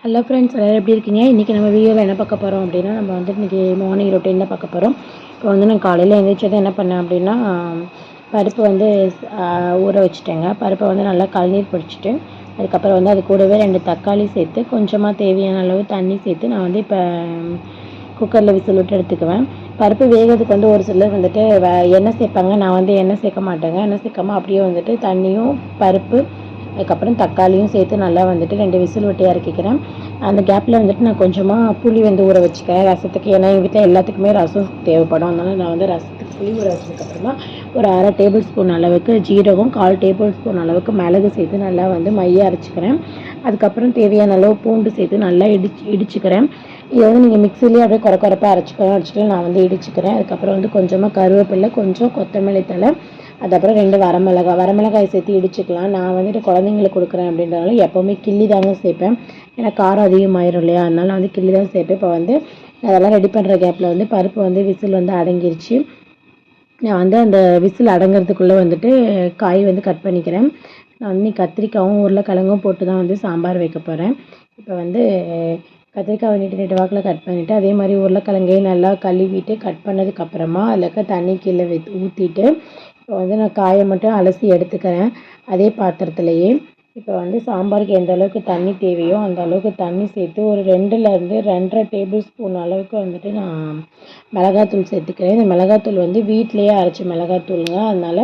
Hello friends, எல்லோரும் எப்படி இருக்கீங்க? இன்றைக்கி நம்ம வீடியோவில் என்ன பார்க்க போகிறோம் அப்படின்னா, நம்ம வந்து இன்றைக்கி மார்னிங் ரொட்டீன் தான் பார்க்க போகிறோம். இப்போ வந்து நான் காலையில் எழுந்திரிச்சது என்ன பண்ணேன் அப்படின்னா, பருப்பு வந்து ஊற வச்சுட்டேங்க. பருப்பை வந்து நல்லா கழுநீர் பிடிச்சிட்டு, அதுக்கப்புறம் வந்து அது கூடவே 2 தக்காளி சேர்த்து, கொஞ்சமாக தேவையான அளவு தண்ணி சேர்த்து நான் வந்து இப்போ குக்கரில் விசில் விட்டு எடுத்துக்குவேன். பருப்பு வேகிறதுக்கு வந்து ஒரு சிலர் வந்துட்டு எண்ணெய் சேர்ப்பாங்க. நான் வந்து எண்ணெய் சேர்க்க மாட்டேங்க. எண்ணெய் சேர்க்காம அப்படியே வந்துட்டு தண்ணியும் பருப்பு அதுக்கப்புறம் தக்காளியும் சேர்த்து நல்லா வந்துட்டு 2 விசில் விட்டு இறக்கிக்கிறேன். அந்த கேப்பில் வந்துட்டு நான் கொஞ்சமாக புளி வந்து ஊற வச்சுக்கிறேன் ரசத்துக்கு. ஏன்னா எங்கள் வீட்டில் எல்லாத்துக்குமே ரசம் தேவைப்படும். அதனால் நான் வந்து ரசத்துக்கு புளி ஊற வச்சதுக்கப்புறமா ஒரு 1/2 டேபிள் ஸ்பூன் அளவுக்கு ஜீரகம், 1/4 டேபிள் ஸ்பூன் அளவுக்கு மிளகு சேர்த்து நல்லா வந்து மைய அரைச்சிக்கிறேன். அதுக்கப்புறம் தேவையான அளவு பூண்டு சேர்த்து நல்லா இடிச்சுக்கிறேன். இதை வந்து நீங்கள் மிக்சிலேயே அப்படியே குறைப்பாக அரைச்சிட்டு நான் வந்து இடிச்சுக்கிறேன். அதுக்கப்புறம் வந்து கொஞ்சமாக கருவேப்பிலை, கொஞ்சம் கொத்தமல்லி தழை, அதுக்கப்புறம் 2 வரமிளகாய் சேர்த்து இடிச்சுக்கலாம். நான் வந்துட்டு குழந்தைங்களுக்கு கொடுக்குறேன் அப்படின்றதால எப்போவுமே கிள்ளி தாங்க சேர்ப்பேன். ஏன்னா காரம் அதிகமாயிரும் இல்லையா, அதனால நான் வந்து கிள்ளி தான் சேர்ப்பேன். இப்போ வந்து அதெல்லாம் ரெடி பண்ணுற கேப்பில் வந்து பருப்பு வந்து விசில் வந்து அடங்கிருச்சு. நான் வந்து அந்த விசில் அடங்கிறதுக்குள்ளே வந்துட்டு காய் வந்து கட் பண்ணிக்கிறேன். நான் வந்து கத்திரிக்காயும் உருளைக்கிழங்கும் போட்டு தான் வந்து சாம்பார் வைக்க போகிறேன். இப்போ வந்து கத்திரிக்காய் நீட்டு வாக்கில் கட் பண்ணிவிட்டு, அதே மாதிரி உருளைக்கிழங்கையும் நல்லா கழுவிட்டு கட் பண்ணதுக்கப்புறமா அதில் இருக்க தண்ணி கீழே ஊற்றிட்டு, இப்போ வந்து நான் காயை மட்டும் அலசி எடுத்துக்கிறேன் அதே பாத்திரத்துலையே. இப்போ வந்து சாம்பாருக்கு எந்த அளவுக்கு தண்ணி தேவையோ அந்த அளவுக்கு தண்ணி சேர்த்து ஒரு 2லேருந்து 2.5 டேபிள் ஸ்பூன் அளவுக்கு வந்துட்டு நான் மிளகாத்தூள் சேர்த்துக்கிறேன். இந்த மிளகாத்தூள் வந்து வீட்டிலையே அரைச்ச மிளகாத்தூளுங்க. அதனால்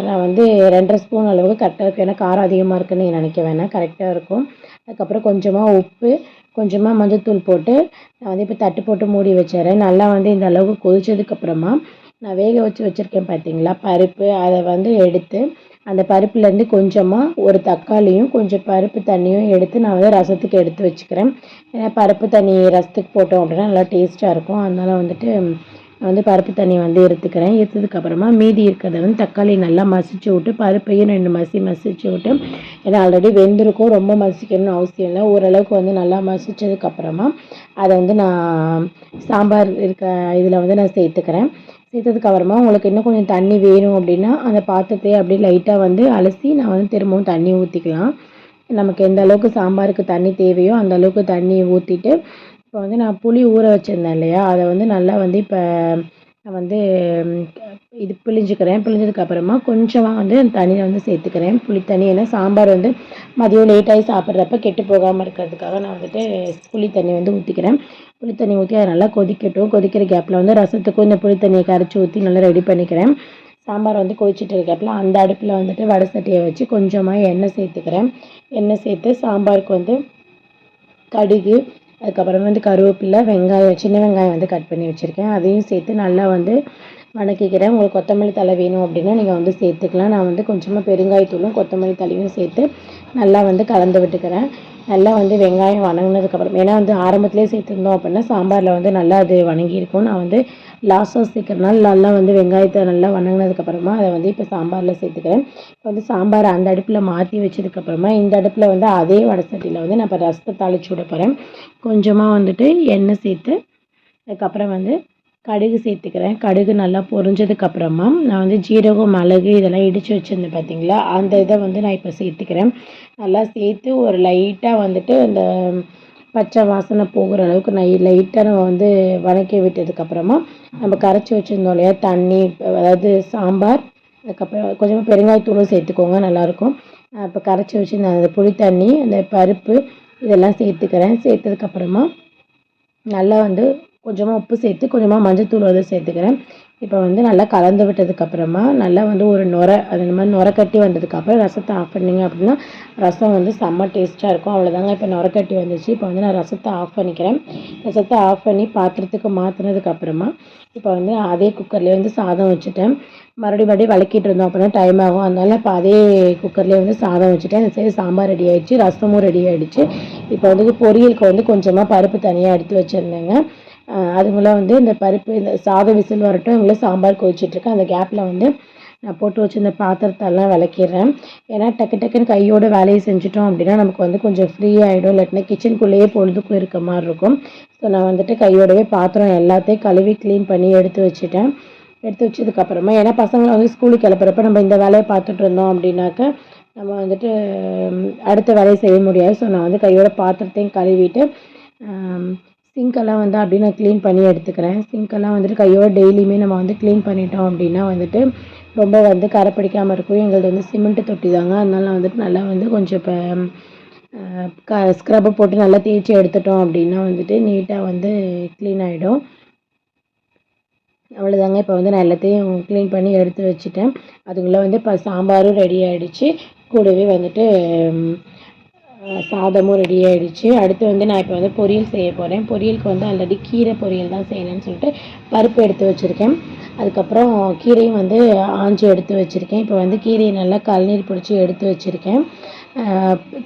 நான் வந்து 2.5 ஸ்பூன் அளவுக்கு கரெக்டாக இருக்கும். ஏன்னா காரம் அதிகமாக இருக்குன்னு நீங்கள் நினைக்க வேணாம், கரெக்டாக இருக்கும். அதுக்கப்புறம் கொஞ்சமாக உப்பு, கொஞ்சமாக மஞ்சள்தூள் போட்டு நான் வந்து இப்போ தட்டு போட்டு மூடி வச்சிடுறேன். நல்லா வந்து இந்த அளவுக்கு கொதிச்சதுக்கப்புறமா நான் வேக வச்சுருக்கேன் பார்த்தீங்களா பருப்பு, அதை வந்து எடுத்து அந்த பருப்புலேருந்து கொஞ்சமாக ஒரு தக்காளியும் கொஞ்சம் பருப்பு தண்ணியும் எடுத்து நான் வந்து ரசத்துக்கு எடுத்து வச்சுக்கிறேன். ஏன்னா பருப்பு தண்ணி ரசத்துக்கு போட்டோம் அப்படின்னா நல்லா டேஸ்ட்டாக இருக்கும். அதனால் வந்துட்டு நான் வந்து பருப்பு தண்ணி வந்து எடுத்ததுக்கப்புறமா மீதி இருக்கிறத வந்து தக்காளி நல்லா மசிச்சு விட்டு பருப்பையும் 2 மசிச்சு விட்டு, ஏன்னா ஆல்ரெடி வெந்திருக்கும், ரொம்ப மசிக்கணும்னு அவசியம் இல்லை. ஓரளவுக்கு வந்து நல்லா மசித்ததுக்கப்புறமா அதை வந்து நான் சாம்பார் இதில் வந்து நான் சேர்த்துக்கிறேன். சேர்த்ததுக்கப்புறமா உங்களுக்கு இன்னும் கொஞ்சம் தண்ணி வேணும் அப்படின்னா அந்த பாத்திரத்தையே அப்படியே லைட்டாக வந்து அலசி நான் வந்து திரும்பவும் தண்ணி ஊற்றிக்கலாம். நமக்கு எந்த அளவுக்கு சாம்பாருக்கு தண்ணி தேவையோ அந்த அளவுக்கு தண்ணி ஊற்றிட்டு, இப்போ வந்து நான் புளி ஊற வச்சுருந்தேன் இல்லையா, அதை வந்து நல்லா வந்து இப்போ நான் வந்து இது பிழிஞ்சுக்கிறேன். பிழிஞ்சதுக்கப்புறமா கொஞ்சமாக வந்து தண்ணியை வந்து சேர்த்துக்கிறேன், புளி தண்ணி. ஏன்னா சாம்பார் வந்து மதியம் லேட்டாகி சாப்பிட்றப்ப கெட்டு போகாமல் இருக்கிறதுக்காக நான் வந்துட்டு புளி தண்ணி வந்து ஊற்றிக்கிறேன். புளி தண்ணி ஊற்றி அதை நல்லா கொதிக்கட்டும். கொதிக்கிற கேப்பில் வந்து ரசத்துக்கும் இந்த புளி தண்ணியை கரைச்சி ஊற்றி நல்லா ரெடி பண்ணிக்கிறேன். சாம்பார் வந்து கொதிச்சுட்டு இருக்க கேப்பில் அந்த அடுப்பில் வந்துட்டு வடை சட்டியை வச்சு கொஞ்சமாக எண்ணெய் சேர்த்துக்கிறேன். எண்ணெய் சேர்த்து சாம்பாருக்கு வந்து கடுகு, அதுக்கப்புறம் வந்து கருவேப்பிலை, வெங்காயம், சின்ன வெங்காயம் வந்து கட் பண்ணி வச்சுருக்கேன், அதையும் சேர்த்து நல்லா வந்து வதக்கிக்கிறேன். உங்களுக்கு கொத்தமல்லி தழை வேணும் அப்படின்னா நீங்கள் வந்து சேர்த்துக்கலாம். நான் வந்து கொஞ்சமாக பெருங்காயத்தூளும் கொத்தமல்லி தழையும் சேர்த்து நல்லா வந்து கலந்து விட்டுக்கிறேன். நல்லா வந்து வெங்காயம் வதங்கினதுக்கப்புறம், ஏன்னா வந்து ஆரம்பத்துலேயே சேர்த்துருந்தோம் அப்படின்னா சாம்பாரில் வந்து நல்லா அது வதங்கியிருக்கும். நான் வந்து லாஸ்ட்டாக சேர்க்குறதுனால நல்லா வந்து வெங்காயத்தை நல்லா வதங்கினதுக்கப்புறமா அதை வந்து இப்போ சாம்பாரில் சேர்த்துக்கிறேன். இப்போ வந்து சாம்பார் அந்த அடுப்பில் மாற்றி வச்சதுக்கப்புறமா இந்த அடுப்பில் வந்து அதே வடை சட்டியில் வந்து நான் இப்போ ரசத்தை தாளித்து விட போகிறேன். கொஞ்சமாக வந்துட்டு எண்ணெய் சேர்த்து அதுக்கப்புறம் வந்து கடுகு சேர்த்துக்கிறேன். கடுகு நல்லா பொரிஞ்சதுக்கப்புறமா நான் வந்து ஜீரகம், மிளகு இதெல்லாம் இடித்து வச்சுருந்தேன் பார்த்தீங்களா, அந்த இதை வந்து நான் இப்போ சேர்த்துக்கிறேன். நல்லா சேர்த்து ஒரு லைட்டாக வந்துட்டு அந்த பச்சை வாசனை போகிற அளவுக்கு லைட்டாக நம்ம வந்து வதக்கி விட்டதுக்கப்புறமா நம்ம கரைச்சி வச்சுருந்தோம் இல்லையா தண்ணி, அதாவது சாம்பார், அதுக்கப்புறம் கொஞ்சமாக பெருங்காயத்தூளும் சேர்த்துக்கோங்க, நல்லாயிருக்கும். இப்போ கரைச்சி வச்சுருந்த அந்த புளி தண்ணி, அந்த பருப்பு இதெல்லாம் சேர்த்துக்கிறேன். சேர்த்ததுக்கப்புறமா நல்லா வந்து கொஞ்சமாக உப்பு சேர்த்து கொஞ்சமாக மஞ்சள்தூள் வந்து சேர்த்துக்கிறேன். இப்போ வந்து நல்லா கலந்து விட்டதுக்கப்புறமா நல்லா வந்து ஒரு அது இந்த மாதிரி நுரை கட்டி வந்ததுக்கப்புறம் ரசத்தை ஆஃப் பண்ணிங்க அப்படின்னா ரசம் வந்து செம்ம டேஸ்ட்டாக இருக்கும். அவ்வளோதாங்க, இப்போ நுரை கட்டி வந்துச்சு. இப்போ வந்து நான் ரசத்தை ஆஃப் பண்ணிக்கிறேன். ரசத்தை ஆஃப் பண்ணி பாத்திரத்துக்கு மாற்றினதுக்கப்புறமா இப்போ வந்து அதே குக்கர்லேயே வந்து சாதம் வச்சுட்டேன். மறுபடியும் வதக்கிட்டு இருந்தோம் அப்படின்னா டைம் ஆகும். அதனால இப்போ அதே குக்கர்லேயே வந்து சாதம் வச்சுட்டேன். இந்த சைடு சாம்பார் ரெடி ஆகிடுச்சு, ரசமும் ரெடி ஆகிடுச்சு. இப்போ வந்து பொரியலுக்கு வந்து கொஞ்சமாக பருப்பு தனியாக எடுத்து வச்சுருந்தேங்க. அதுக்குள்ளே வந்து இந்த பருப்பு இந்த சாதம் விசில் வரட்டும், இவங்கள சாம்பார் கொதிச்சிட்ருக்கு. அந்த கேப்பில் வந்து நான் போட்டு வச்சுருந்த பாத்திரத்தெல்லாம் விளக்கிடுறேன். ஏன்னா டக்குன்னு கையோட வேலையை செஞ்சுட்டோம் அப்படின்னா நமக்கு வந்து கொஞ்சம் ஃப்ரீ ஆகிடும். இல்லாட்டினா கிச்சனுக்குள்ளேயே பொழுதுக்கும் இருக்க மாதிரி இருக்கும். ஸோ நான் வந்துட்டு கையோடவே பாத்திரம் எல்லாத்தையும் கழுவி க்ளீன் பண்ணி எடுத்து வச்சுட்டேன். எடுத்து வச்சதுக்கப்புறமா, ஏன்னா பசங்களை வந்து ஸ்கூலுக்கு கிளப்புறப்ப நம்ம இந்த வேலையை பார்த்துட்டு இருந்தோம் அப்படின்னாக்க நம்ம வந்துட்டு அடுத்த வேலையை செய்ய முடியாது. ஸோ நான் வந்து கையோட பாத்திரத்தையும் கழுவிட்டு சிங்க்கெல்லாம் வந்து அப்படியே நான் க்ளீன் பண்ணி எடுத்துக்கிறேன். சிங்க்கெல்லாம் வந்துட்டு கையோட டெய்லியுமே நம்ம வந்து க்ளீன் பண்ணிட்டோம் அப்படின்னா வந்துட்டு ரொம்ப வந்து கரை பிடிக்காம இருக்கும். எங்களது வந்து சிமெண்ட் தொட்டி தாங்க. அதனால வந்துட்டு நல்லா வந்து கொஞ்சம் இப்போ ஸ்க்ரப்பை போட்டு நல்லா தேய்ச்சி எடுத்துட்டோம் அப்படின்னா வந்துட்டு நீட்டாக வந்து க்ளீன் ஆகிடும். அவ்வளோதாங்க. இப்போ வந்து நான் எல்லாத்தையும் க்ளீன் பண்ணி எடுத்து வச்சுட்டேன். அதுக்குள்ளே வந்து இப்போ சாம்பாரும் ரெடி ஆகிடுச்சு. கூடவே வந்துட்டு சாதமும் ரெடி ஆகிடுச்சு. அடுத்து வந்து நான் இப்போ வந்து பொரியல் செய்ய போகிறேன். பொரியலுக்கு வந்து ஆல்ரெடி கீரை பொரியல் தான் செய்யணும்னு சொல்லிட்டு பருப்பு எடுத்து வச்சுருக்கேன். அதுக்கப்புறம் கீரையும் வந்து ஆஞ்சி எடுத்து வச்சுருக்கேன். இப்போ வந்து கீரையை நல்லா கழுநீர் பிடிச்சி எடுத்து வச்சுருக்கேன்.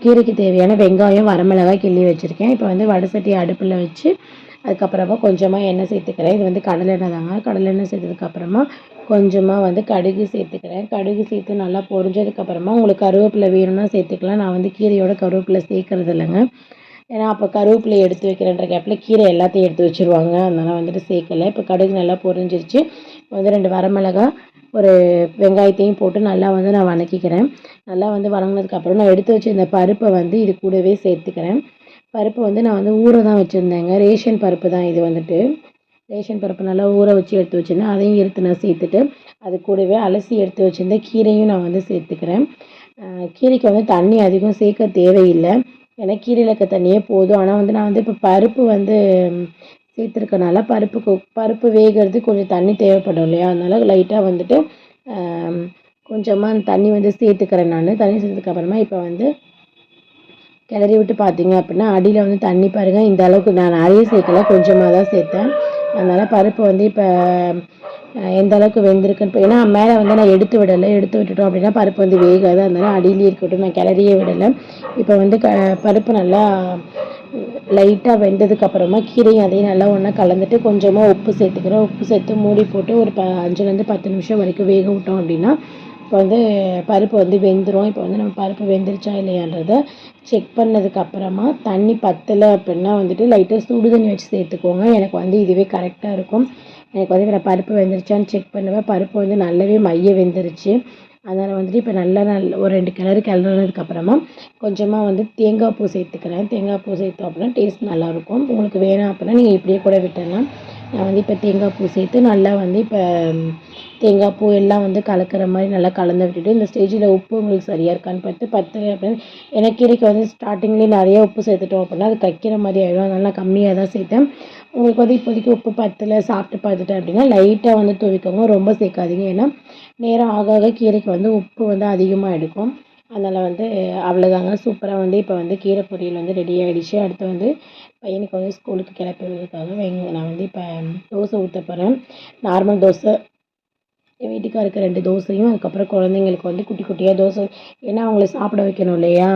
கீரைக்கு தேவையான வெங்காயம், வரமிளகாய் கிள்ளி வச்சுருக்கேன். இப்போ வந்து வடை சட்டி அடுப்பில் வச்சு அதுக்கப்புறமா கொஞ்சமாக எண்ணெய் சேர்த்துக்கிறேன். இது வந்து கடலெண்ணெய் தாங்க. கடலெண்ணெய் சேர்த்ததுக்கப்புறமா கொஞ்சமாக வந்து கடுகு சேர்த்துக்கிறேன். கடுகு சேர்த்து நல்லா பொரிஞ்சதுக்கப்புறமா உங்களுக்கு கருவேப்பிலை வேணும்னா சேர்த்துக்கலாம். நான் வந்து கீரையோட கருவேப்பிலை சேர்க்கறது இல்லைங்க. ஏன்னா அப்போ கருவேப்பிலை எடுத்து வைக்கிறேன்ற கேப்பில் கீரை எல்லாத்தையும் எடுத்து வச்சுருவாங்க. அதனால் வந்துட்டு சேர்க்கலை. இப்போ கடுகு நல்லா பொரிஞ்சிருச்சு. வந்து 2 வரமிளகாய், ஒரு வெங்காயத்தையும் போட்டு நல்லா வந்து நான் வதக்கிக்கிறேன். நல்லா வந்து வதங்கினதுக்கப்புறம் நான் எடுத்து வச்ச இந்த பருப்பை வந்து இது கூடவே சேர்த்துக்கிறேன். பருப்பு வந்து நான் வந்து ஊற தான் வச்சுருந்தேங்க. ரேஷன் பருப்பு தான் இது வந்துட்டு. ரேஷன் பருப்பு நல்லா ஊற வச்சு எடுத்து வச்சுருந்தேன். அதையும் எடுத்து நான் சேர்த்துட்டு அது கூடவே அலசி எடுத்து வச்சுருந்த கீரையும் நான் வந்து சேர்த்துக்கிறேன். கீரைக்கு வந்து தண்ணி அதிகம் சேர்க்க தேவையில்லை. ஏன்னா கீரையில் இருக்க தண்ணியே போதும். ஆனால் வந்து நான் வந்து இப்போ பருப்பு வந்து சேர்த்துருக்கனால பருப்பு வேகிறது கொஞ்சம் தண்ணி தேவைப்படும் இல்லையா? அதனால் லைட்டாக வந்துட்டு கொஞ்சமாக தண்ணி வந்து சேர்த்துக்கிறேன் நான். தண்ணி சேர்த்ததுக்கப்புறமா இப்போ வந்து கிளறி விட்டு பார்த்தீங்க அப்படின்னா அடியில் வந்து தண்ணி பாருங்கள். இந்த அளவுக்கு நான் நிறைய சேர்க்கல, கொஞ்சமாக தான் சேர்த்தேன். அதனால் பருப்பு வந்து இப்போ எந்த அளவுக்கு வெந்திருக்குன்னு இப்போ ஏன்னா மேலே வந்து நான் எடுத்து விடலை. எடுத்து விட்டுட்டோம் அப்படின்னா பருப்பு வந்து வேகாது. அதனால அடியிலே இருக்கட்டும், நான் கிளறியே விடலை. இப்போ வந்து பருப்பு நல்லா லைட்டாக வெந்ததுக்கப்புறமா கீரையும் அதையும் நல்லா ஒன்றா கலந்துட்டு கொஞ்சமாக உப்பு சேர்த்துக்கிறேன். உப்பு சேர்த்து மூடி போட்டு ஒரு 5லேருந்து 10 நிமிஷம் வரைக்கும் வேக விட்டோம் அப்படின்னா இப்போ வந்து பருப்பு வந்து வெந்துடும். இப்போ வந்து நம்ம பருப்பு வெந்துருச்சா இல்லையான்றதை செக் பண்ணதுக்கப்புறமா தண்ணி பத்தலை அப்படின்னா வந்துட்டு லைட்டாக சுடு தண்ணி வச்சு சேர்த்துக்கோங்க. எனக்கு வந்து இதுவே கரெக்டாக இருக்கும். எனக்கு வந்து நான் பருப்பு வெந்துருச்சான்னு செக் பண்ணுவேன். பருப்பு வந்து நல்லாவே மைய வெந்துருச்சு. அதனால் வந்துட்டு இப்போ நல்லா ஒரு 2 கிளறினதுக்கப்புறமா கொஞ்சமாக வந்து தேங்காய் பூ சேர்த்துக்கிறேன். தேங்காய் பூ சேர்த்தோம் அப்படின்னா டேஸ்ட் நல்லாயிருக்கும். உங்களுக்கு வேணாம் அப்படின்னா நீங்கள் இப்படியே கூட விட்டுடலாம். நான் வந்து இப்போ தேங்காய் பூ சேர்த்து நல்லா வந்து இப்போ தேங்காய் பூ எல்லாம் வந்து கலக்கிற மாதிரி நல்லா கலந்து விட்டுட்டு இந்த ஸ்டேஜில் உப்பு உங்களுக்கு சரியாக இருக்கான்னு பார்த்து பத்தலை அப்படின்னு ஏன்னா கீரைக்கு வந்து ஸ்டார்டிங்லேயே நிறைய உப்பு சேர்த்துட்டோம் அப்படின்னா அது கைக்கிற மாதிரி ஆகிடும். அதனால் நான் கம்மியாக தான் சேர்த்தேன். உங்களுக்கு வந்து இப்போதைக்கு உப்பு பத்தலை சாப்பிட்டு பார்த்துட்டேன் அப்படின்னா லைட்டாக வந்து தூவிக்கோங்க. ரொம்ப சேர்க்காதீங்க. ஏன்னா நேரம் ஆக ஆக கீரைக்கு வந்து உப்பு வந்து அதிகமாக எடுக்கும். அதனால் வந்து அவ்வளோதாங்க. சூப்பராக வந்து இப்போ வந்து கீரை பொரியல் வந்து ரெடி ஆகிடுச்சு. அடுத்து வந்து பையனுக்கு வந்து ஸ்கூலுக்கு கிளப்பி விடுறதுக்காக நான் வந்து இப்போ தோசை ஊற்ற போகிறேன். நார்மல் தோசை, என் வீட்டுக்காருக்கு 2 தோசையும் அதுக்கப்புறம் குழந்தைங்களுக்கு வந்து குட்டி குட்டியாக தோசை. ஏன்னா அவங்கள சாப்பிட வைக்கணும் இல்லையா?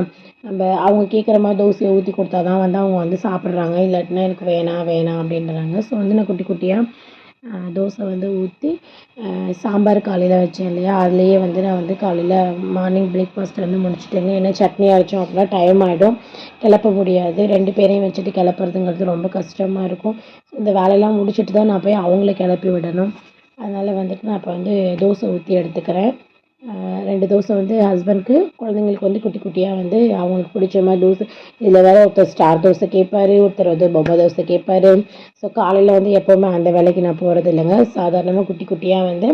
அவங்க கேட்குற மாதிரி தோசையை ஊற்றி கொடுத்தா தான் வந்து அவங்க வந்து சாப்பிட்றாங்க. இல்லாட்டினா எனக்கு வேணாம் வேணாம் அப்படின்றாங்க. ஸோ வந்து நான் குட்டி குட்டியாக தோசை வந்து ஊற்றி சாம்பார் காலையில் வச்சேன் இல்லையா? அதுலேயே வந்து நான் வந்து காலையில் மார்னிங் பிரேக்ஃபாஸ்ட் வந்து முடிச்சுட்டேங்க. ஏன்னா சட்னி அரைச்சோம் அப்படின்னா டைம் ஆகிடும், கிளப்ப முடியாது. 2 பேரையும் வச்சுட்டு கிளப்புறதுங்கிறது ரொம்ப கஷ்டமாக இருக்கும். இந்த வேலையெல்லாம் முடிச்சுட்டு தான் நான் போய் அவங்கள கிளப்பி விடணும். அதனால் வந்துட்டு நான் இப்போ வந்து தோசை ஊற்றி எடுத்துக்கிறேன். 2 தோசை வந்து ஹஸ்பண்ட்க்கு, குழந்தைங்களுக்கு வந்து குட்டி குட்டியாக வந்து அவங்களுக்கு பிடிச்ச மாதிரி தோசை. இதில் வேறு ஒருத்தர் ஸ்டார் தோசை கேட்பாரு, ஒருத்தர் வந்து பொம்மை தோசை கேட்பாரு. ஸோ காலையில் வந்து எப்போவுமே அந்த வேலைக்கு நான் போகிறது இல்லைங்க. சாதாரணமாக குட்டி குட்டியாக வந்து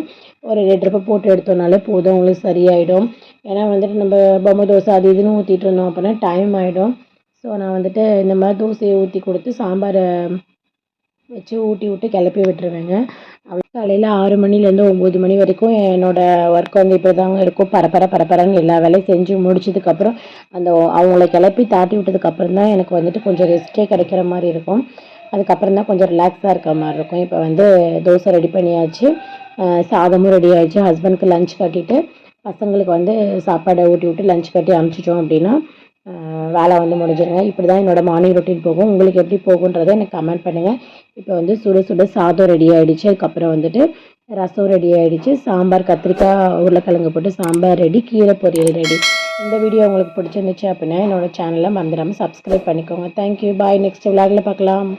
ஒரு 2 ட்ரிப்பு போட்டு எடுத்தோம்னாலே போதும், அவங்களுக்கு சரியாயிடும். ஏன்னா வந்துட்டு நம்ம பொம்மை தோசை அது இதுன்னு ஊற்றிட்டு இருந்தோம் அப்படின்னா டைம் ஆகிடும். ஸோ நான் வந்துட்டு இந்த மாதிரி தோசையை ஊற்றி கொடுத்து சாம்பாரை வச்சு ஊட்டி விட்டு கிளப்பி விட்டுருவேங்க. காலையில் 6 மணிலேருந்து 9 மணி வரைக்கும் என்னோடய ஒர்க் வந்து இப்படி தாங்க இருக்கும். பரபரன்னு எல்லா வேலையும் செஞ்சு முடிச்சதுக்கப்புறம் அவங்கள கிளப்பி தாட்டி விட்டதுக்கப்புறம் தான் எனக்கு வந்துட்டு கொஞ்சம் ரெஸ்ட்டே கிடைக்கிற மாதிரி இருக்கும். அதுக்கப்புறம் தான் கொஞ்சம் ரிலாக்ஸாக இருக்கிற மாதிரி இருக்கும். இப்போ வந்து தோசை ரெடி பண்ணியாச்சு, சாதமும் ரெடி ஆகிடுச்சு. ஹஸ்பண்டுக்கு லஞ்ச் கட்டிட்டு பசங்களுக்கு வந்து சாப்பாடை ஊட்டி விட்டு லஞ்ச் கட்டி அனுப்பிச்சிட்டோம் அப்படின்னா வேலை வந்து முடிஞ்சிருங்க. இப்படி தான் என்னோடய மார்னிங் ரொட்டீன் போகும். உங்களுக்கு எப்படி போகுன்றதை எனக்கு கமெண்ட் பண்ணுங்கள். இப்போ வந்து சுட சுட சாதம் ரெடி ஆகிடுச்சு. அதுக்கப்புறம் வந்துட்டு ரசம் ரெடி ஆகிடுச்சு. சாம்பார் கத்திரிக்காய் உருளைக்கிழங்கு போட்டு சாம்பார் ரெடி, கீரை பொரியல் ரெடி. இந்த வீடியோ உங்களுக்கு பிடிச்சிருந்துச்சு அப்படின்னா என்னோடய சேனலை மறந்துடாமல் சப்ஸ்கிரைப் பண்ணிக்கோங்க. தேங்க்யூ, பாய். நெக்ஸ்ட் விலாகில் பார்க்கலாம்.